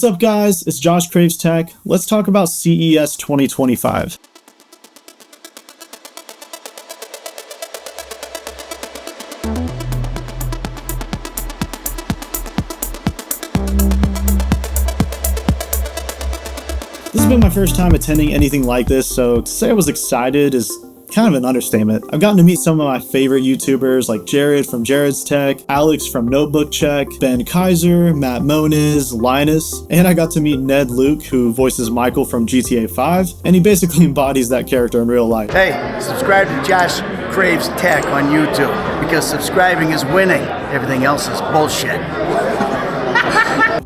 What's up guys, it's Josh Craves Tech. Let's talk about CES 2025. This has been my first time attending anything like this, so to say I was excited is kind of an understatement. I've gotten to meet some of my favorite YouTubers like Jared from Jared's Tech, Alex from Notebook Check, Ben Kaiser, Matt Moniz, Linus, and I got to meet Ned Luke, who voices Michael from GTA 5, and he basically embodies that character in real life. Hey, subscribe to Josh Craves Tech on YouTube, because subscribing is winning. Everything else is bullshit.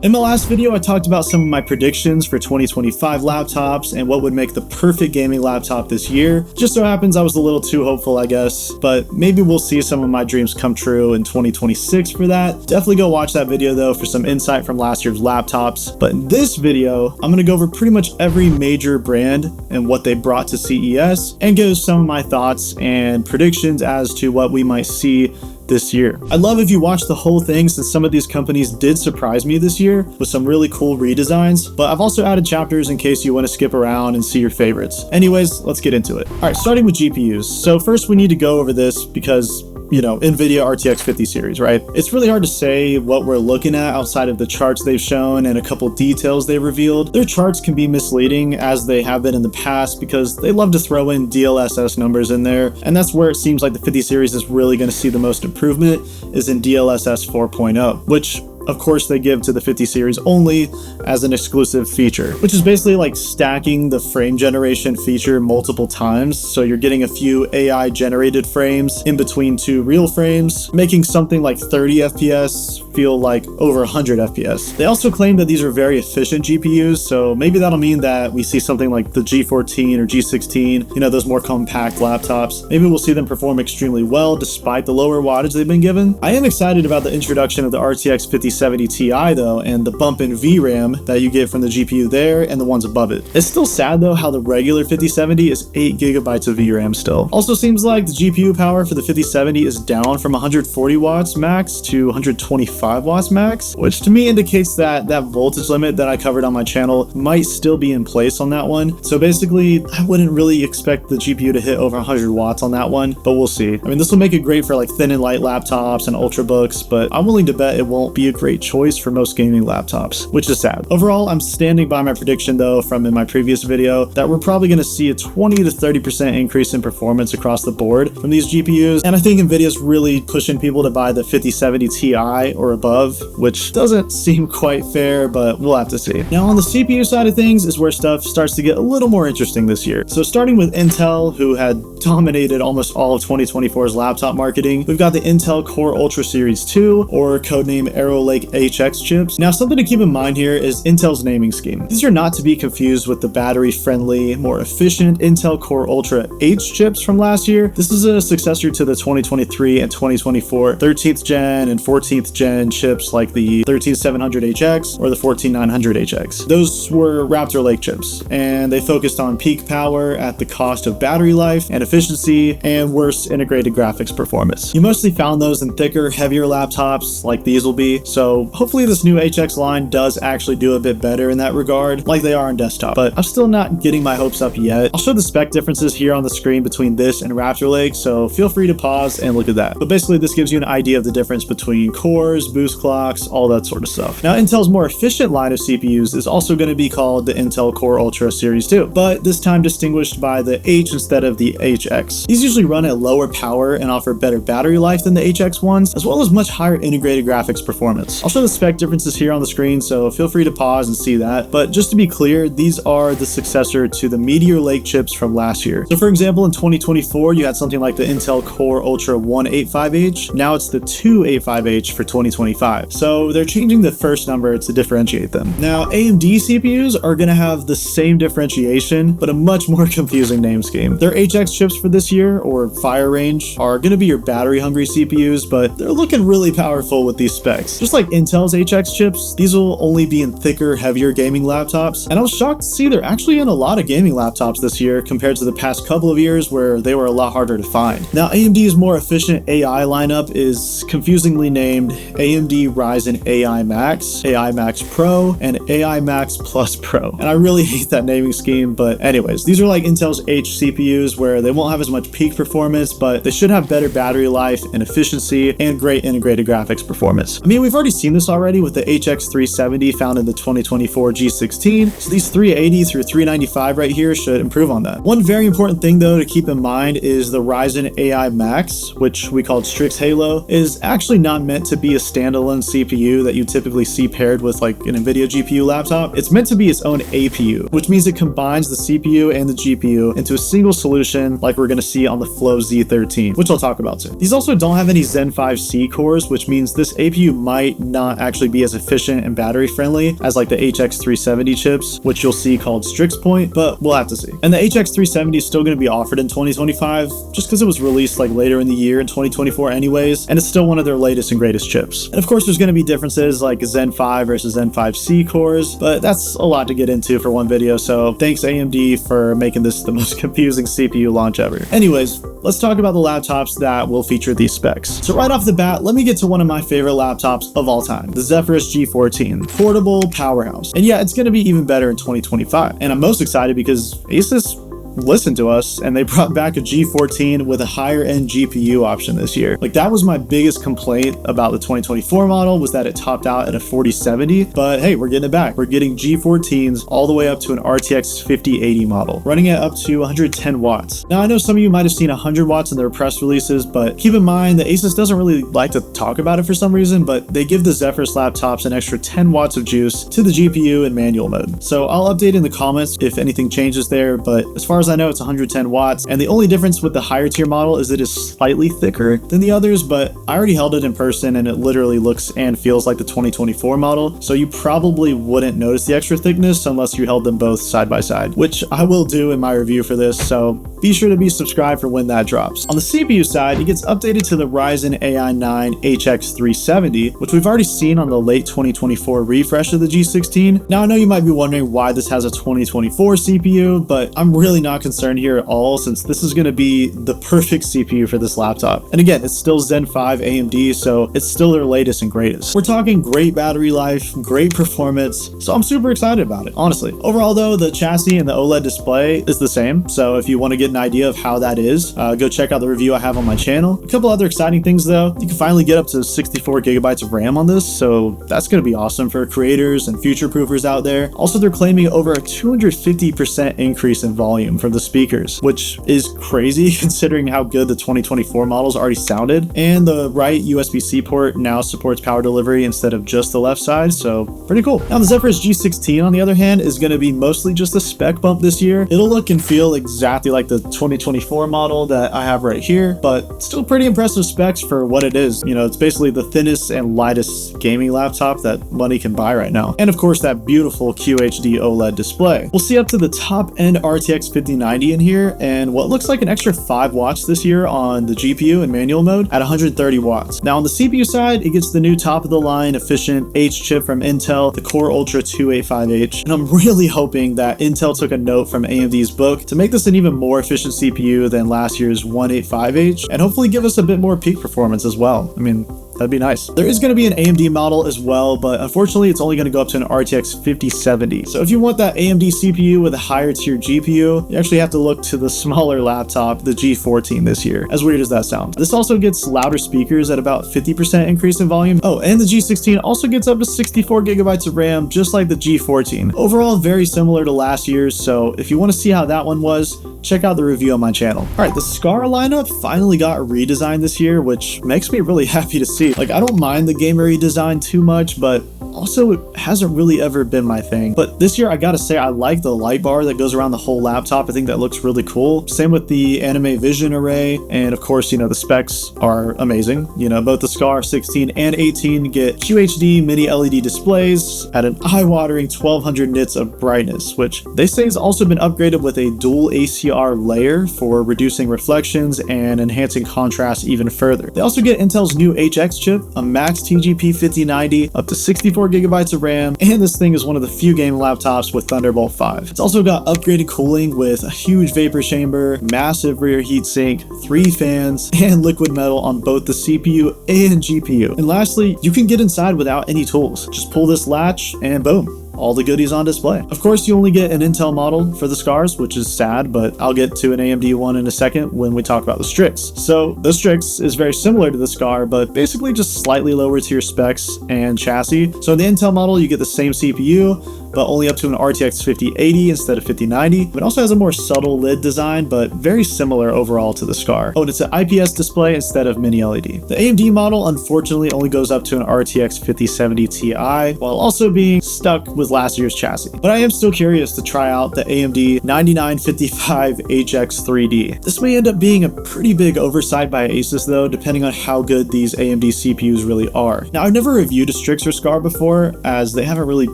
In my last video, I talked about some of my predictions for 2025 laptops and what would make the perfect gaming laptop this year. Just so happens I was a little too hopeful, I guess, but maybe we'll see some of my dreams come true in 2026 for that. Definitely go watch that video though for some insight from last year's laptops. But in this video, I'm going to go over pretty much every major brand and what they brought to CES and give some of my thoughts and predictions as to what we might see this year. I'd love if you watched the whole thing, since some of these companies did surprise me this year with some really cool redesigns, but I've also added chapters in case you want to skip around and see your favorites. Anyways, let's get into it. All right, starting with GPUs. So first we need to go over this because, you know, NVIDIA RTX 50 series, right? It's really hard to say what we're looking at outside of the charts they've shown and a couple details they revealed. Their charts can be misleading, as they have been in the past, because they love to throw in DLSS numbers in there, and that's where it seems like the 50 series is really going to see the most improvement, is in DLSS 4.0, which of course they give to the 50 series only as an exclusive feature, which is basically like stacking the frame generation feature multiple times. So you're getting a few AI generated frames in between two real frames, making something like 30 FPS feel like over 100 FPS. They also claim that these are very efficient GPUs, so maybe that'll mean that we see something like the G14 or G16, you know, those more compact laptops. Maybe we'll see them perform extremely well despite the lower wattage they've been given. I am excited about the introduction of the RTX 5070 Ti though, and the bump in VRAM that you get from the GPU there and the ones above it. It's still sad though how the regular 5070 is 8 gigabytes of VRAM still. Also seems like the GPU power for the 5070 is down from 140 watts max to 125 watts max, which to me indicates that that voltage limit that I covered on my channel might still be in place on that one. So basically I wouldn't really expect the GPU to hit over 100 watts on that one, but we'll see. I mean, this will make it great for like thin and light laptops and ultrabooks, but I'm willing to bet it won't be a great choice for most gaming laptops, which is sad. Overall, I'm standing by my prediction though from in my previous video that we're probably going to see a 20 to 30% increase in performance across the board from these GPUs, and I think NVIDIA's really pushing people to buy the 5070 Ti or above, which doesn't seem quite fair, but we'll have to see. Now on the CPU side of things is where stuff starts to get a little more interesting this year. So starting with Intel, who had dominated almost all of 2024's laptop marketing, we've got the Intel Core Ultra Series 2, or codename Arrow Lake HX chips. Now something to keep in mind here is Intel's naming scheme. These are not to be confused with the battery-friendly, more efficient Intel Core Ultra H chips from last year. This is a successor to the 2023 and 2024 13th gen and 14th gen chips like the 13700HX or the 14900HX. Those were Raptor Lake chips, and they focused on peak power at the cost of battery life and efficiency and worse integrated graphics performance. You mostly found those in thicker, heavier laptops like these will be, so hopefully this new HX line does actually do a bit better in that regard, like they are on desktop, but I'm still not getting my hopes up yet. I'll show the spec differences here on the screen between this and Raptor Lake, so feel free to pause and look at that. But basically this gives you an idea of the difference between cores, boost clocks, all that sort of stuff. Now Intel's more efficient line of CPUs is also going to be called the Intel Core Ultra Series 2, but this time distinguished by the H instead of the HX. These usually run at lower power and offer better battery life than the HX ones, as well as much higher integrated graphics performance. I'll show the spec differences here on the screen, so feel free to pause and see that. But just to be clear, these are the successor to the Meteor Lake chips from last year. So for example, in 2024, you had something like the Intel Core Ultra 185H. Now it's the 285H for 2025. So they're changing the first number to differentiate them. Now AMD CPUs are going to have the same differentiation, but a much more confusing name scheme. Their HX chips for this year, or Fire Range, are going to be your battery hungry CPUs, but they're looking really powerful with these specs. Just like Intel's HX chips, these will only be in thicker, heavier gaming laptops, and I was shocked to see they're actually in a lot of gaming laptops this year compared to the past couple of years where they were a lot harder to find. Now AMD's more efficient AI lineup is confusingly named AMD Ryzen AI Max, AI Max Pro, and AI Max Plus Pro. And I really hate that naming scheme, but anyways, these are like Intel's H CPUs where they won't have as much peak performance, but they should have better battery life and efficiency and great integrated graphics performance. I mean, we've already seen this already with the HX370 found in the 2024 G16, so these 380 through 395 right here should improve on that. One very important thing though to keep in mind is the Ryzen AI Max, which we called Strix Halo, is actually not meant to be a standalone CPU that you typically see paired with like an NVIDIA GPU laptop. It's meant to be its own APU, which means it combines the CPU and the GPU into a single solution like we're going to see on the Flow Z13, which I'll talk about soon. These also don't have any Zen 5 C cores, which means this APU might not actually be as efficient and battery friendly as like the HX370 chips, which you'll see called Strix Point, but we'll have to see. And the HX370 is still going to be offered in 2025 just because it was released like later in the year in 2024 anyways, and it's still one of their latest and greatest chips. And of course there's going to be differences like Zen 5 versus Zen 5 C cores, but that's a lot to get into for one video, so thanks AMD for making this the most confusing CPU launch ever. Anyways, let's talk about the laptops that will feature these specs. So right off the bat, let me get to one of my favorite laptops of all time, the Zephyrus G14, portable powerhouse. And yeah, it's going to be even better in 2025. And I'm most excited because Asus listened to us and they brought back a G14 with a higher end GPU option this year. Like that was my biggest complaint about the 2024 model, was that it topped out at a 4070, but hey, we're getting it back. We're getting G14s all the way up to an RTX 5080 model, running it up to 110 watts. Now I know some of you might have seen 100 watts in their press releases, but keep in mind that Asus doesn't really like to talk about it for some reason, but they give the Zephyrus laptops an extra 10 watts of juice to the GPU in manual mode. So I'll update in the comments if anything changes there, but as far as I know, it's 110 watts, and the only difference with the higher tier model is it is slightly thicker than the others, but I already held it in person and it literally looks and feels like the 2024 model, so you probably wouldn't notice the extra thickness unless you held them both side by side, which I will do in my review for this, so be sure to be subscribed for when that drops. On the CPU side, it gets updated to the Ryzen AI 9 HX370, which we've already seen on the late 2024 refresh of the G16. Now I know you might be wondering why this has a 2024 CPU, but I'm really not concerned here at all, since this is going to be the perfect CPU for this laptop. And again, it's still Zen 5 AMD, so it's still their latest and greatest. We're talking great battery life, great performance, so I'm super excited about it, honestly. Overall though, the chassis and the OLED display is the same, so if you want to get an idea of how that is, go check out the review I have on my channel. A couple other exciting things though, you can finally get up to 64 gigabytes of RAM on this, so that's going to be awesome for creators and future proofers out there. Also, they're claiming over a 250% increase in volume from the speakers, which is crazy considering how good the 2024 models already sounded. And the right USB-C port now supports power delivery instead of just the left side, so pretty cool. Now the Zephyrus G16 on the other hand is going to be mostly just a spec bump this year. It'll look and feel exactly like the 2024 model that I have right here, but still pretty impressive specs for what it is. You know, it's basically the thinnest and lightest gaming laptop that money can buy right now. And of course that beautiful QHD OLED display. We'll see up to the top end RTX 5090 in here, and what looks like an extra 5 watts this year on the GPU in manual mode at 130 watts. Now on the CPU side, it gets the new top of the line efficient H chip from Intel, the Core Ultra 285H, and I'm really hoping that Intel took a note from AMD's book to make this an even more efficient CPU than last year's 185H, and hopefully give us a bit more peak performance as well. I mean, that'd be nice. There is going to be an AMD model as well, but unfortunately it's only going to go up to an RTX 5070. So if you want that AMD CPU with a higher tier GPU, you actually have to look to the smaller laptop, the G14 this year, as weird as that sounds. This also gets louder speakers at about 50% increase in volume. Oh, and the G16 also gets up to 64 gigabytes of RAM, just like the G14. Overall, very similar to last year's, so if you want to see how that one was, check out the review on my channel. All right, the Scar lineup finally got redesigned this year, which makes me really happy to see. Like, I don't mind the gamer redesign too much, but also it hasn't really ever been my thing. But this year I gotta say I like the light bar that goes around the whole laptop. I think that looks really cool. Same with the anime vision array, and of course, you know, the specs are amazing. You know, both the Scar 16 and 18 get QHD mini LED displays at an eye-watering 1200 nits of brightness, which they say has also been upgraded with a dual ACR layer for reducing reflections and enhancing contrast even further. They also get Intel's new HX RTX chip, a max TGP 5090, up to 64 gigabytes of RAM, and this thing is one of the few gaming laptops with Thunderbolt 5. It's also got upgraded cooling with a huge vapor chamber, massive rear heatsink, 3 fans, and liquid metal on both the CPU and GPU. And lastly, you can get inside without any tools. Just pull this latch and boom, all the goodies on display. Of course, you only get an Intel model for the Scars, which is sad, but I'll get to an AMD one in a second when we talk about the Strix. So the Strix is very similar to the Scar, but basically just slightly lower tier specs and chassis. So in the Intel model, you get the same CPU, but only up to an RTX 5080 instead of 5090. It also has a more subtle lid design, but very similar overall to the Scar. Oh, and it's an IPS display instead of mini LED. The AMD model unfortunately only goes up to an RTX 5070 Ti, while also being stuck with last year's chassis. But I am still curious to try out the AMD 9955HX3D. This may end up being a pretty big oversight by Asus though, depending on how good these AMD CPUs really are. Now, I've never reviewed a Strix or Scar before, as they haven't really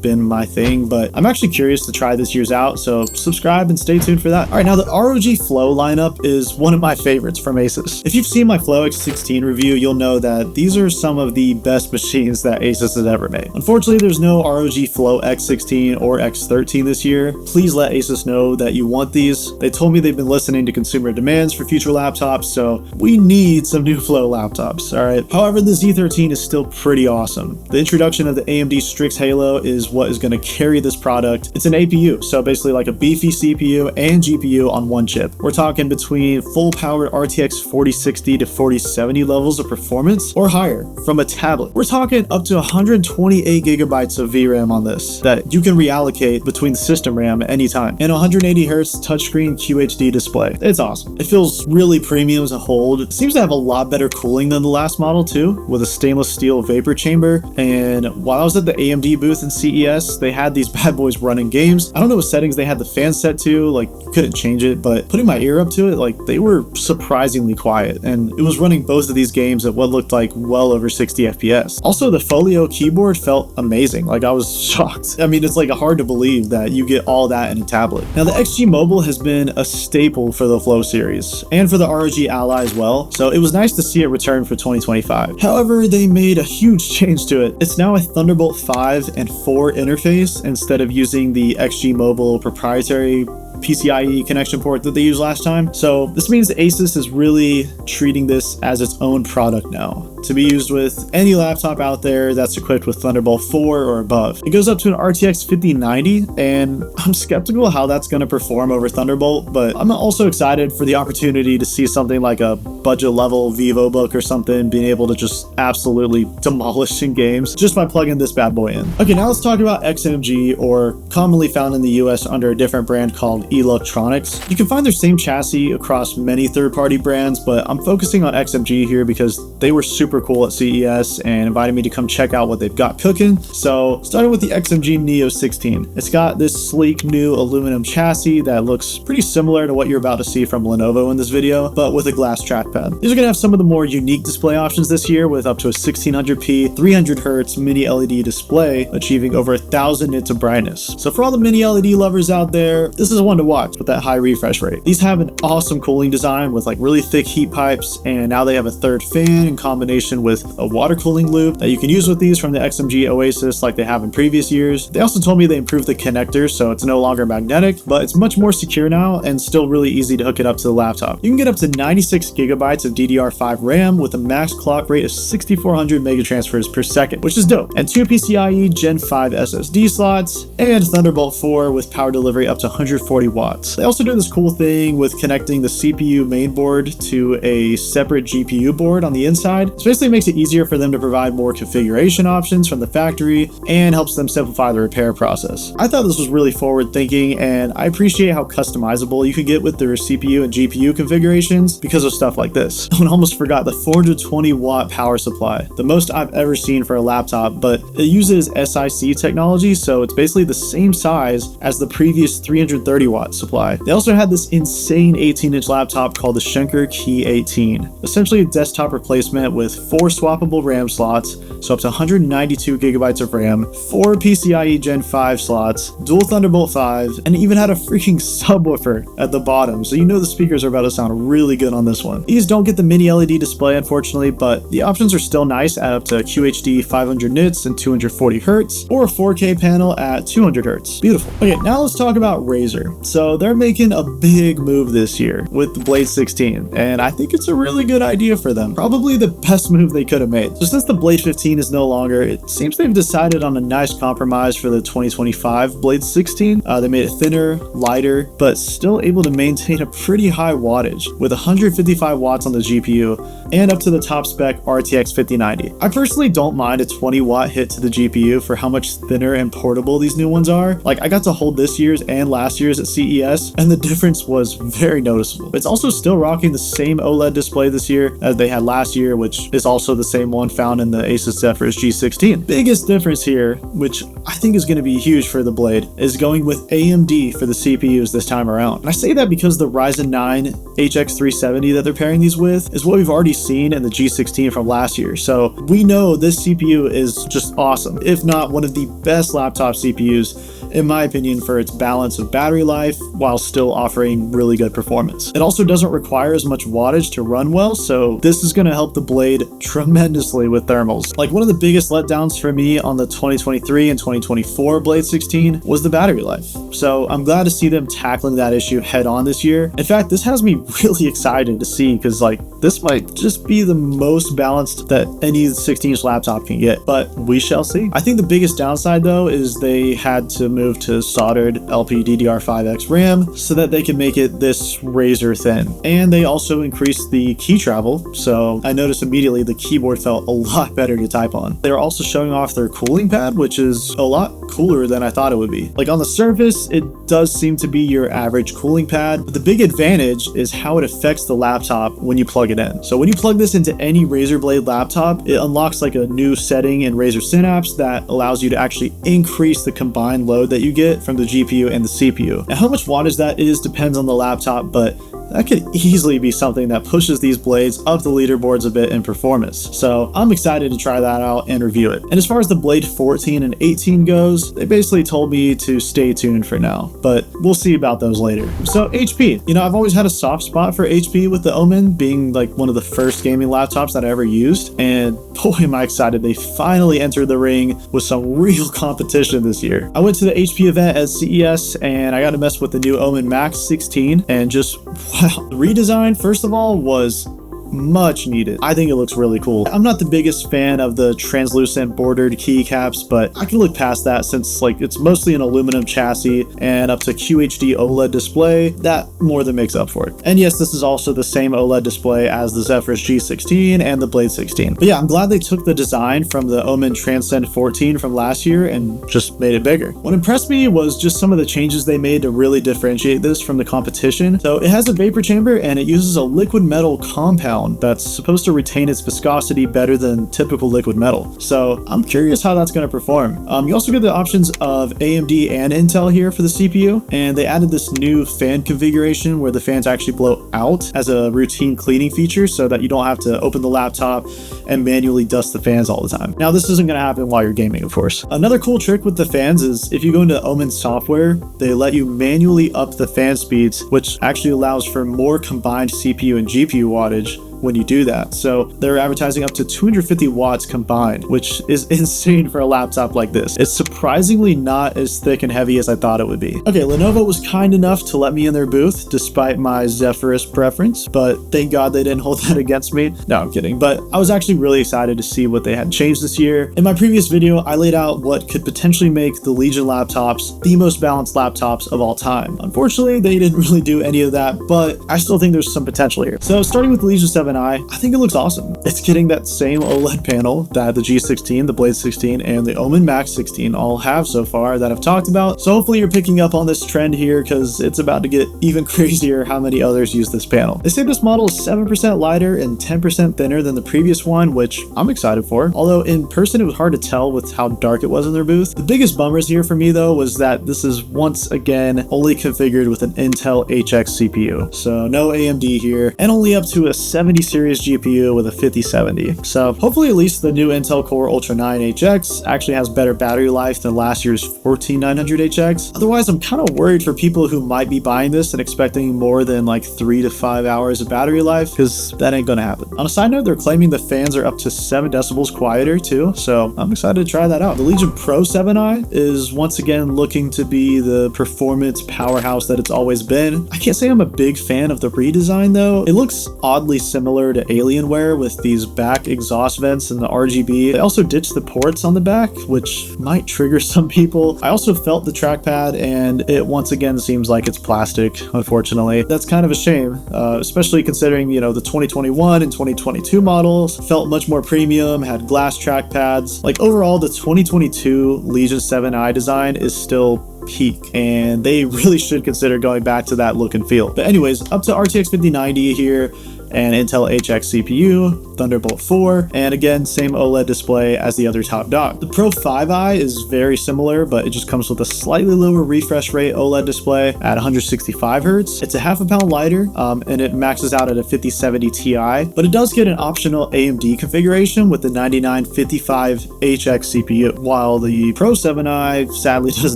been my thing, but I'm actually curious to try this year's out, so subscribe and stay tuned for that. All right, now the ROG Flow lineup is one of my favorites from Asus. If you've seen my Flow X16 review, you'll know that these are some of the best machines that Asus has ever made. Unfortunately, there's no ROG Flow X16 or X13 this year. Please let Asus know that you want these. They told me they've been listening to consumer demands for future laptops, so we need some new Flow laptops, all right? However, the Z13 is still pretty awesome. The introduction of the AMD Strix Halo is what is going to carry this product. It's an APU, so basically like a beefy CPU and GPU on one chip. We're talking between full powered RTX 4060 to 4070 levels of performance or higher from a tablet. We're talking up to 128 gigabytes of VRAM on this that you can reallocate between the system RAM at any time, and 180 Hz touchscreen QHD display. It's awesome. It feels really premium to hold. It seems to have a lot better cooling than the last model too, with a stainless steel vapor chamber. And while I was at the AMD booth in CES, they had these bad boys running games. I don't know what settings they had the fan set to, like you couldn't change it, but putting my ear up to it, like they were surprisingly quiet, and it was running both of these games at what looked like well over 60 FPS. Also, the Folio keyboard felt amazing. Like I was shocked. I mean, it's like hard to believe that you get all that in a tablet. Now, the XG Mobile has been a staple for the Flow series and for the ROG Ally as well, so it was nice to see it return for 2025. However, they made a huge change to it. It's now a Thunderbolt 5 and 4 interface instead of using the XG Mobile proprietary PCIe connection port that they used last time. So this means Asus is really treating this as its own product now, to be used with any laptop out there that's equipped with Thunderbolt 4 or above. It goes up to an RTX 5090, and I'm skeptical how that's going to perform over Thunderbolt, but I'm also excited for the opportunity to see something like a budget level VivoBook or something being able to just absolutely demolish in games just by plugging this bad boy in. Okay, now let's talk about XMG, or commonly found in the US under a different brand called Eluktronics. You can find their same chassis across many third-party brands, but I'm focusing on XMG here because they were super cool at CES and invited me to come check out what they've got cooking. So starting with the XMG Neo 16. It's got this sleek new aluminum chassis that looks pretty similar to what you're about to see from Lenovo in this video, but with a glass trackpad. These are going to have some of the more unique display options this year, with up to a 1600p 300 Hz mini LED display achieving over 1000 nits of brightness. So for all the mini LED lovers out there, this is one to watch with that high refresh rate. These have an awesome cooling design with like really thick heat pipes, and now they have a third fan in combination with a water cooling loop that you can use with these from the XMG Oasis like they have in previous years. They also told me they improved the connector, so it's no longer magnetic, but it's much more secure now and still really easy to hook it up to the laptop. You can get up to 96 gigabytes of DDR5 RAM with a max clock rate of 6400 megatransfers per second, which is dope, and 2 PCIe Gen 5 SSD slots, and Thunderbolt 4 with power delivery up to 140 watts. They also do this cool thing with connecting the CPU mainboard to a separate GPU board on the inside. This basically makes it easier for them to provide more configuration options from the factory and helps them simplify the repair process. I thought this was really forward thinking, and I appreciate how customizable you can get with their CPU and GPU configurations because of stuff like this. I almost forgot the 420 watt power supply, the most I've ever seen for a laptop, but it uses SiC technology, so it's basically the same size as the previous 330 watt supply. They also had this insane 18-inch laptop called the Schenker Key 18, essentially a desktop replacement with 4 swappable RAM slots, so up to 192 gigabytes of RAM, 4 PCIe Gen 5 slots, dual Thunderbolt 5, and even had a freaking subwoofer at the bottom, so you know the speakers are about to sound really good on this one. These don't get the mini LED display unfortunately, but the options are still nice at up to QHD 500 nits and 240 Hz, or a 4K panel at 200 Hz. Beautiful. Okay, now let's talk about Razer. So they're making a big move this year with the Blade 16, and I think it's a really good idea for them. Probably the best move they could have made. So since the Blade 15 is no longer, it seems they've decided on a nice compromise for the 2025 Blade 16. They made it thinner, lighter, but still able to maintain a pretty high wattage with 155 watts on the GPU and up to the top spec RTX 5090. I personally don't mind a 20 watt hit to the GPU for how much thinner and portable these new ones are. Like, I got to hold this year's and last year's at CES, and the difference was very noticeable. It's also still rocking the same OLED display this year as they had last year, which is also the same one found in the Asus Zephyrus G16. Biggest difference here, which I think is going to be huge for the Blade, is going with AMD for the CPUs this time around. And I say that because the Ryzen 9 HX370 that they're pairing these with is what we've already seen in the G16 from last year. So we know this CPU is just awesome, if not one of the best laptop CPUs in my opinion, for its balance of battery life while still offering really good performance. It also doesn't require as much wattage to run well, so this is going to help the Blade tremendously with thermals. Like, one of the biggest letdowns for me on the 2023 and 2024 Blade 16 was the battery life. So I'm glad to see them tackling that issue head on this year. In fact, this has me really excited to see, because like, this might just be the most balanced that any 16-inch laptop can get, but we shall see. I think the biggest downside though is they had to move to soldered LPDDR5X RAM so that they can make it this razor thin. And they also increased the key travel, so I noticed immediately the keyboard felt a lot better to type on. They're also showing off their cooling pad, which is a lot cooler than I thought it would be. Like, on the surface, it does seem to be your average cooling pad, but the big advantage is how it affects the laptop when you plug it in. So when you plug this into any Razer Blade laptop, it unlocks like a new setting in Razer Synapse that allows you to actually increase the combined load that you get from the GPU and the CPU. Now, how much wattage that is depends on the laptop, but that could easily be something that pushes these blades up the leaderboards a bit in performance. So I'm excited to try that out and review it. And as far as the Blade 14 and 18 goes, they basically told me to stay tuned for now, but we'll see about those later. So HP, you know, I've always had a soft spot for HP with the Omen being like one of the first gaming laptops that I ever used. And boy, am I excited they finally entered the ring with some real competition this year. I went to the HP event at CES and I got to mess with the new Omen Max 16, and just wow, the redesign, first of all, was much needed. I think it looks really cool. I'm not the biggest fan of the translucent bordered keycaps, but I can look past that since like it's mostly an aluminum chassis and up to QHD OLED display. That more than makes up for it. And yes, this is also the same OLED display as the Zephyrus G16 and the Blade 16. But yeah, I'm glad they took the design from the Omen Transcend 14 from last year and just made it bigger. What impressed me was just some of the changes they made to really differentiate this from the competition. So it has a vapor chamber and it uses a liquid metal compound that's supposed to retain its viscosity better than typical liquid metal. So I'm curious how that's going to perform. You also get the options of AMD and Intel here for the CPU, and they added this new fan configuration where the fans actually blow out as a routine cleaning feature so that you don't have to open the laptop and manually dust the fans all the time. Now, this isn't going to happen while you're gaming, of course. Another cool trick with the fans is if you go into Omen software, they let you manually up the fan speeds, which actually allows for more combined CPU and GPU wattage when you do that. So they're advertising up to 250 watts combined, which is insane for a laptop like this. It's surprisingly not as thick and heavy as I thought it would be. Okay, Lenovo was kind enough to let me in their booth despite my Zephyrus preference, but thank God they didn't hold that against me. No, I'm kidding. But I was actually really excited to see what they had changed this year. In my previous video, I laid out what could potentially make the Legion laptops the most balanced laptops of all time. Unfortunately, they didn't really do any of that, but I still think there's some potential here. So starting with the Legion 7i, I think it looks awesome. It's getting that same OLED panel that the G16, the Blade 16, and the Omen Max 16 all have so far that I've talked about. So hopefully you're picking up on this trend here, because it's about to get even crazier how many others use this panel. They say this model is 7% lighter and 10% thinner than the previous one, which I'm excited for. Although in person it was hard to tell with how dark it was in their booth. The biggest bummers here for me though was that this is once again only configured with an Intel HX CPU. So no AMD here, and only up to a 70 70 series GPU with a 5070. So hopefully at least the new Intel Core Ultra 9 HX actually has better battery life than last year's 14900 HX. Otherwise, I'm kind of worried for people who might be buying this and expecting more than like 3 to 5 hours of battery life, because that ain't gonna happen. On a side note, they're claiming the fans are up to 7 decibels quieter too, so I'm excited to try that out. The Legion Pro 7i is once again looking to be the performance powerhouse that it's always been. I can't say I'm a big fan of the redesign though. It looks oddly similar to Alienware with these back exhaust vents and the RGB. They also ditched the ports on the back, which might trigger some people. I also felt the trackpad and it once again seems like it's plastic, unfortunately. That's kind of a shame, especially considering, you know, the 2021 and 2022 models felt much more premium, had glass trackpads. Like overall, the 2022 Legion 7i design is still peak, and they really should consider going back to that look and feel. But anyways, up to RTX 5090 here, and Intel HX CPU, Thunderbolt 4, and again, same OLED display as the other top dog. The Pro 5i is very similar, but it just comes with a slightly lower refresh rate OLED display at 165 Hz. It's a half a pound lighter, and it maxes out at a 5070 Ti, but it does get an optional AMD configuration with the 9955 HX CPU, while the Pro 7i sadly does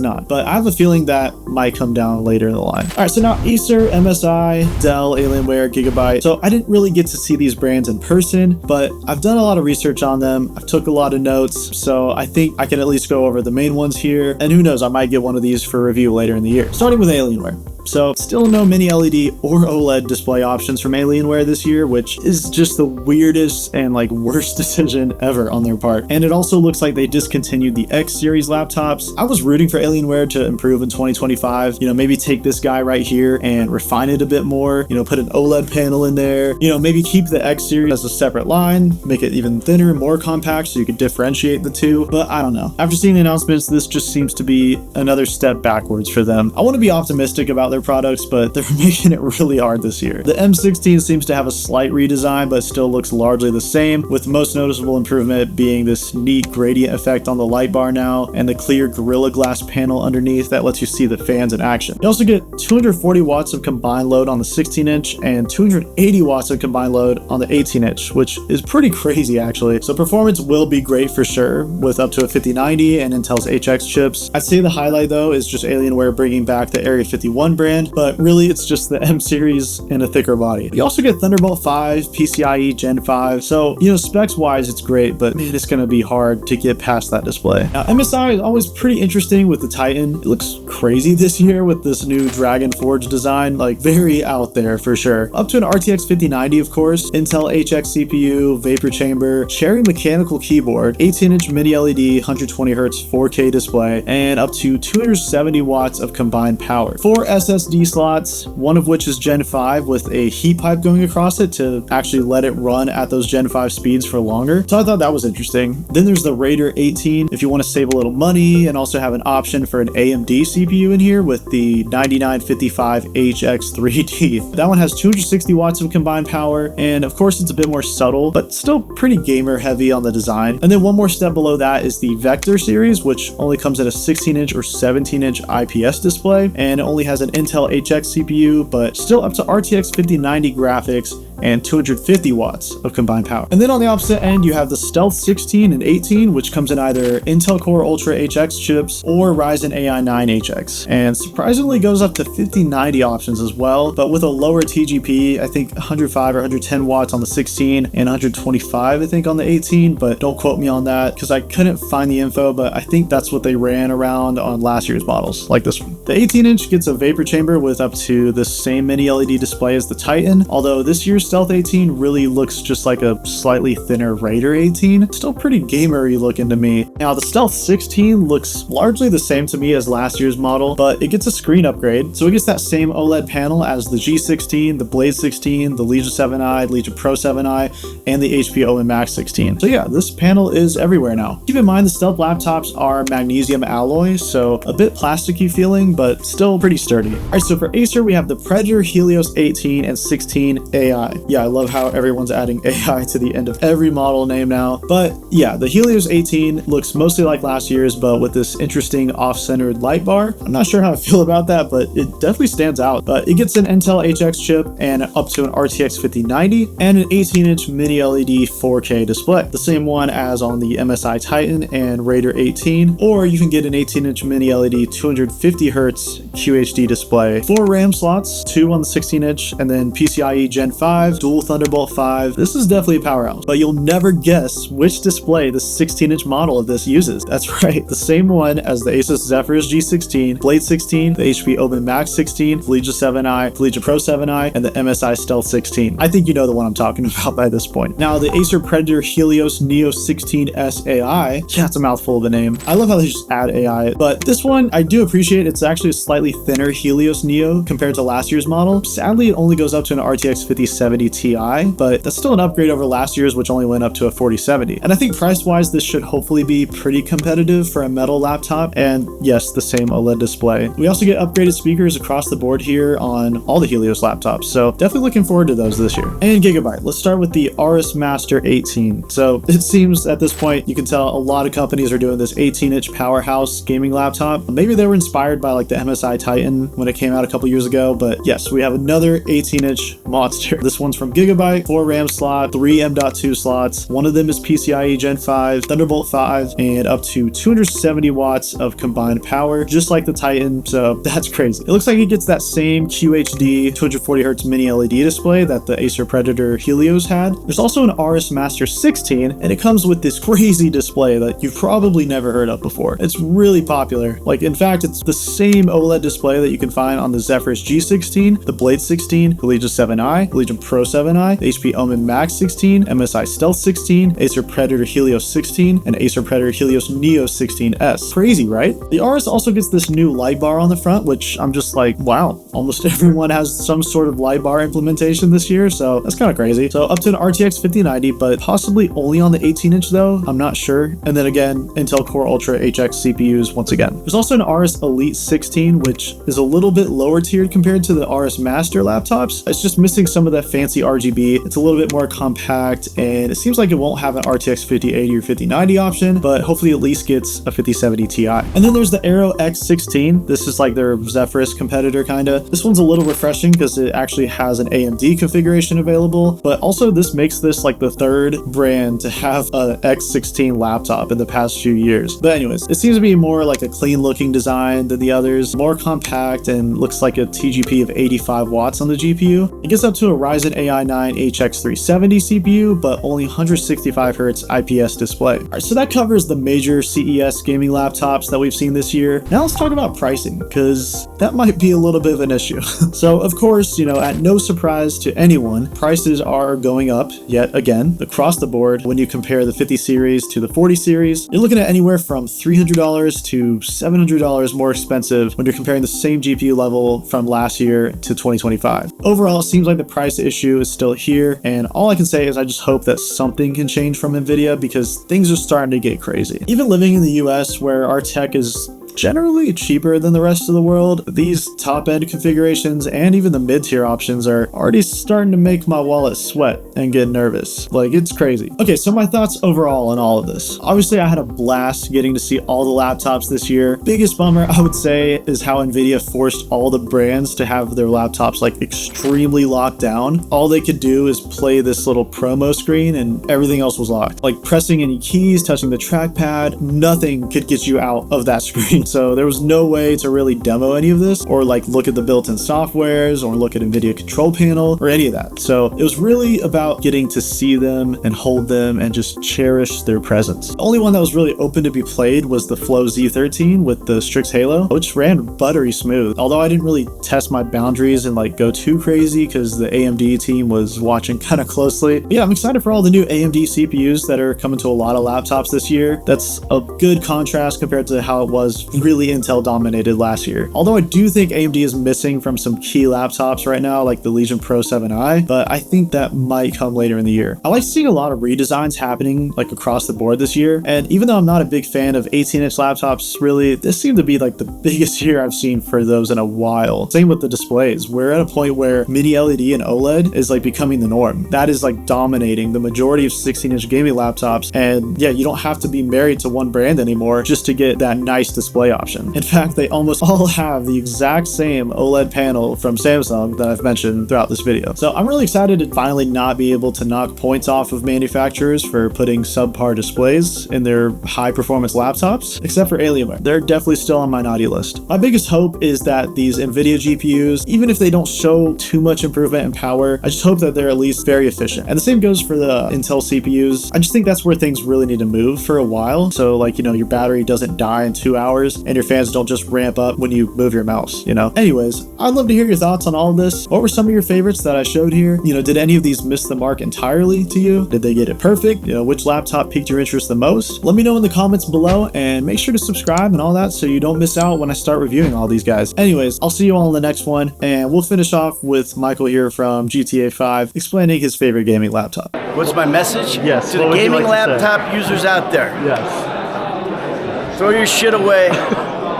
not. But I have a feeling that might come down later in the line. All right, so now Acer, MSI, Dell, Alienware, Gigabyte. So I didn't really get to see these brands in person, but I've done a lot of research on them. I've took a lot of notes, so I think I can at least go over the main ones here. And who knows, I might get one of these for review later in the year. Starting with Alienware. So still no mini LED or OLED display options from Alienware this year, which is just the weirdest and like worst decision ever on their part. And it also looks like they discontinued the X series laptops. I was rooting for Alienware to improve in 2025, you know, maybe take this guy right here and refine it a bit more, you know, put an OLED panel in there, you know, maybe keep the X series as a separate line, make it even thinner, more compact so you could differentiate the two. But I don't know. After seeing the announcements, this just seems to be another step backwards for them. I want to be optimistic about their products, but they're making it really hard this year. The M16 seems to have a slight redesign, but still looks largely the same, with the most noticeable improvement being this neat gradient effect on the light bar now, and the clear Gorilla Glass panel underneath that lets you see the fans in action. You also get 240 watts of combined load on the 16-inch and 280 watts of combined load on the 18-inch, which is pretty crazy actually. So performance will be great for sure, with up to a 5090 and Intel's HX chips. I'd say the highlight though is just Alienware bringing back the Area 51 brand, but really it's just the M series in a thicker body. You also get Thunderbolt 5, PCIe Gen 5, so you know, specs wise it's great, but man, it's gonna be hard to get past that display. Now MSI is always pretty interesting with the Titan. It looks crazy this year with this new Dragon Forge design, like very out there for sure. Up to an RTX 5090 of course, Intel HX CPU, vapor chamber, Cherry mechanical keyboard, 18-inch mini LED, 120 Hz 4K display, and up to 270 watts of combined power. 4 SSD slots, one of which is Gen 5 with a heat pipe going across it to actually let it run at those Gen 5 speeds for longer. So I thought that was interesting. Then there's the Raider 18 if you want to save a little money and also have an option for an AMD CPU in here with the 9955 HX 3D. That one has 260 watts of combined power, and of course it's a bit more subtle, but still pretty gamer heavy on the design. And then one more step below that is the Vector series, which only comes in a 16-inch or 17-inch IPS display, and it only has an Intel HX CPU, but still up to RTX 5090 graphics and 250 watts of combined power. And then on the opposite end, you have the Stealth 16 and 18, which comes in either Intel Core Ultra HX chips or Ryzen AI 9 HX, and surprisingly goes up to 5090 options as well, but with a lower TGP, I think 105 or 110 watts on the 16 and 125 I think on the 18, but don't quote me on that because I couldn't find the info, but I think that's what they ran around on last year's models, like this one. The 18-inch gets a vapor chamber with up to the same mini LED display as the Titan, although this year's Stealth 18 really looks just like a slightly thinner Raider 18. Still pretty gamery looking to me. Now the Stealth 16 looks largely the same to me as last year's model, but it gets a screen upgrade, so it gets that same OLED panel as the G16, the Blade 16, the Legion 7i, Legion Pro 7i, and the HP Omen Max 16. So yeah, this panel is everywhere now. Keep in mind the Stealth laptops are magnesium alloy, so a bit plasticky feeling, but still pretty sturdy. Alright, so for Acer we have the Predator Helios 18 and 16 AI. AI. Yeah, I love how everyone's adding AI to the end of every model name now. But yeah, the Helios 18 looks mostly like last year's, but with this interesting off-centered light bar. I'm not sure how I feel about that, but it definitely stands out. But it gets an Intel HX chip and up to an RTX 5090 and an 18-inch mini LED 4K display, the same one as on the MSI Titan and Raider 18, or you can get an 18-inch mini LED 250Hz QHD display, 4 RAM slots, 2 on the 16-inch, and then PCIe Gen 5, dual Thunderbolt 5. This is definitely a powerhouse, but you'll never guess which display the 16-inch model of this uses. That's right, the same one as the Asus Zephyrus G16, Blade 16, the HP Omen Max 16, Fleetja 7i, Fleetja Pro 7i, and the MSI Stealth 16. I think you know the one I'm talking about by this point. Now, the Acer Predator Helios Neo 16S AI, yeah, it's a mouthful of a name. I love how they just add AI, but this one I do appreciate. It's actually a slightly thinner Helios Neo compared to last year's model. Sadly, it only goes up to an RTX 5070 Ti, but that's still an upgrade over last year's, which only went up to a 4070. And I think price-wise, this should hopefully be pretty competitive for a metal laptop, and yes, the same OLED display. We also get upgraded speakers across the board here on all the Helios laptops, so definitely looking forward to those this year. And Gigabyte, let's start with the Aorus Master 18. So it seems at this point, you can tell a lot of companies are doing this 18-inch powerhouse gaming laptop. Maybe they were inspired by like the MSI Titan when it came out a couple years ago, but yes, we have another 18-inch monster. This one's from Gigabyte, 4 RAM slot, 3 M.2 slots. One of them is PCIe Gen 5, Thunderbolt 5, and up to 270 watts of combined power, just like the Titan, so that's crazy. It looks like it gets that same QHD 240Hz mini LED display that the Acer Predator Helios had. There's also an Aorus Master 16, and it comes with this crazy display that you've probably never heard of before. It's really popular. Like, in fact, it's the same OLED display that you can find on the Zephyrus G16, the Blade 16, Fleetja 7i, Fleetja Pro 7i, the HP Omen Max 16, MSI Stealth 16, Acer Predator Helios 16, and Acer Predator Helios Neo 16S. Crazy, right? The Aorus also gets this new light bar on the front, which I'm just like, wow, almost everyone has some sort of light bar implementation this year, so that's kind of crazy. So up to an RTX 5090, but possibly only on the 18-inch though, I'm not sure. And then again, Intel Core Ultra HX CPUs once again. There's also an Aorus Elite 16, which is a little bit lower tiered compared to the Aorus Master laptops. It's just missing some of that fancy RGB. It's a little bit more compact, and it seems like it won't have an RTX 5080 or 5090 option, but hopefully at least gets a 5070 Ti. And then there's the Aero X16. This is like their Zephyrus competitor kinda. This one's a little refreshing because it actually has an AMD configuration available, but also this makes this like the third brand to have a X16 laptop in the past few years. But anyways, it seems to be more like a clean looking design than the others, more compact, and looks like a TGP of 85 watts on the GPU. It gets up to a Ryzen AI 9 HX370 CPU, but only 165Hz IPS display. Alright, so that covers the major CES gaming laptops that we've seen this year. Now let's talk about pricing, because that might be a little bit of an issue. So of course, you know, at no surprise to anyone, prices are going up yet again across the board. When you compare the 50 series to the 40 series, you're looking at anywhere from $300 to $700 more expensive when you're comparing the same GPU level from last year to 2025. Overall, it seems like the price issue is still here, and all I can say is I just hope that something can change from Nvidia, because things are starting to get crazy. Even living in the US, where our tech is generally cheaper than the rest of the world, these top-end configurations and even the mid-tier options are already starting to make my wallet sweat and get nervous. Like, it's crazy. Okay, so my thoughts overall on all of this. Obviously, I had a blast getting to see all the laptops this year. Biggest bummer, I would say, is how Nvidia forced all the brands to have their laptops like extremely locked down. All they could do is play this little promo screen and everything else was locked. Like pressing any keys, touching the trackpad, nothing could get you out of that screen. So there was no way to really demo any of this, or like look at the built-in softwares, or look at NVIDIA control panel, or any of that. So it was really about getting to see them and hold them and just cherish their presence. The only one that was really open to be played was the Flow Z13 with the Strix Halo, which ran buttery smooth. Although I didn't really test my boundaries and like go too crazy because the AMD team was watching kind of closely. But yeah, I'm excited for all the new AMD CPUs that are coming to a lot of laptops this year. That's a good contrast compared to how it was really Intel dominated last year. Although I do think AMD is missing from some key laptops right now, like the Legion Pro 7i, but I think that might come later in the year. I like seeing a lot of redesigns happening like across the board this year, and even though I'm not a big fan of 18-inch laptops, really, this seemed to be like the biggest year I've seen for those in a while. Same with the displays. We're at a point where mini LED and OLED is like becoming the norm. That is like dominating the majority of 16-inch gaming laptops, and yeah, you don't have to be married to one brand anymore just to get that nice display option. In fact, they almost all have the exact same OLED panel from Samsung that I've mentioned throughout this video. So I'm really excited to finally not be able to knock points off of manufacturers for putting subpar displays in their high performance laptops, except for Alienware. They're definitely still on my naughty list. My biggest hope is that these NVIDIA GPUs, even if they don't show too much improvement in power, I just hope that they're at least very efficient. And the same goes for the Intel CPUs. I just think that's where things really need to move for a while. So like, you know, your battery doesn't die in 2 hours and your fans don't just ramp up when you move your mouse, you know? Anyways, I'd love to hear your thoughts on all of this. What were some of your favorites that I showed here? You know, did any of these miss the mark entirely to you? Did they get it perfect? You know, which laptop piqued your interest the most? Let me know in the comments below, and make sure to subscribe and all that so you don't miss out when I start reviewing all these guys. Anyways, I'll see you all in the next one, and we'll finish off with Michael here from GTA 5 explaining his favorite gaming laptop. What's my message? Yes, to the gaming laptop users out there. Yes. Throw your shit away.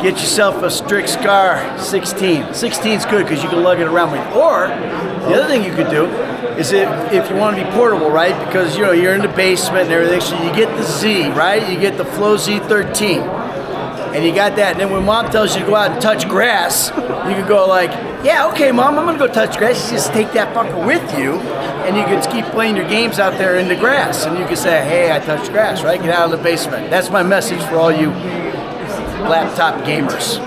Get yourself a Strix G16. 16 is good because you can lug it around with. Or the other thing you could do is if you want to be portable, right? Because you know you're in the basement and everything, so you get the Z, right? You get the Flow Z13, and you got that. And then when mom tells you to go out and touch grass, you can go like, yeah, okay, mom, I'm gonna go touch grass. You just take that fucker with you, and you can keep playing your games out there in the grass. And you can say, hey, I touched grass, right? Get out of the basement. That's my message for all you laptop gamers.